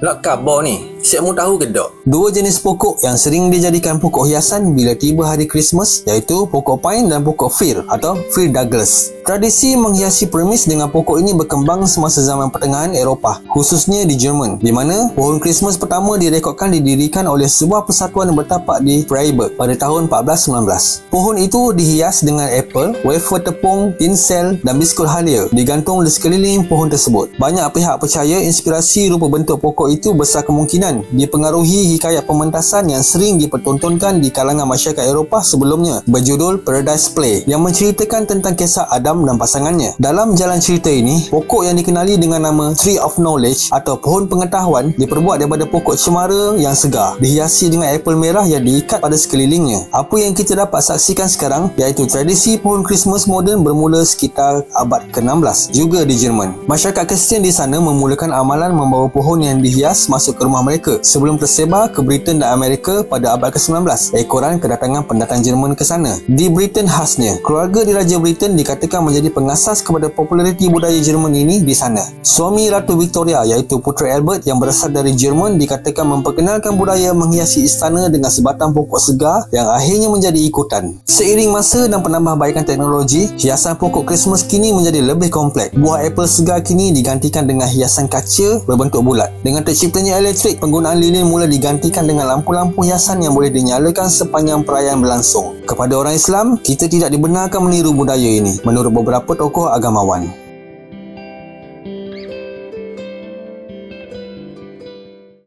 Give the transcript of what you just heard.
Nak khabar ni, siap mu tahu ke tak? Dua jenis pokok yang sering dijadikan pokok hiasan bila tiba hari Christmas iaitu pokok pine dan pokok fir atau Fir Douglas. Tradisi menghiasi premis dengan pokok ini berkembang semasa zaman pertengahan Eropah, khususnya di Jerman, di mana pohon Christmas pertama direkodkan didirikan oleh sebuah persatuan yang bertapak di Freiburg pada tahun 1419. Pohon itu dihias dengan apple, wafer tepung, tinsel dan biskut halia digantung di sekeliling pohon tersebut. Banyak pihak percaya inspirasi rupa bentuk pokok itu besar kemungkinan dipengaruhi hikayat pementasan yang sering dipertontonkan di kalangan masyarakat Eropah sebelumnya berjudul Paradise Play yang menceritakan tentang kisah Adam dan pasangannya. Dalam jalan cerita ini, pokok yang dikenali dengan nama Tree of Knowledge atau pohon pengetahuan diperbuat daripada pokok cemara yang segar, dihiasi dengan apel merah yang diikat pada sekelilingnya. Apa yang kita dapat saksikan sekarang iaitu tradisi pohon Christmas moden bermula sekitar abad ke-16 juga di Jerman. Masyarakat Kristian di sana memulakan amalan membawa pohon yang dihias masuk ke rumah mereka sebelum tersebar ke Britain dan Amerika pada abad ke-19 ekoran kedatangan pendatang Jerman ke sana. Di Britain khasnya, keluarga diraja Britain dikatakan menjadi pengasas kepada populariti budaya Jerman ini di sana. Suami Ratu Victoria iaitu Putera Albert yang berasal dari Jerman dikatakan memperkenalkan budaya menghiasi istana dengan sebatang pokok segar yang akhirnya menjadi ikutan. Seiring masa dan penambahbaikan teknologi, hiasan pokok Christmas kini menjadi lebih kompleks. Buah apel segar kini digantikan dengan hiasan kaca berbentuk bulat. Dengan terciptanya elektrik, penggunaan lilin mula digantikan dengan lampu-lampu hiasan yang boleh dinyalakan sepanjang perayaan berlangsung. Kepada orang Islam, kita tidak dibenarkan meniru budaya ini menurut beberapa tokoh agamawan.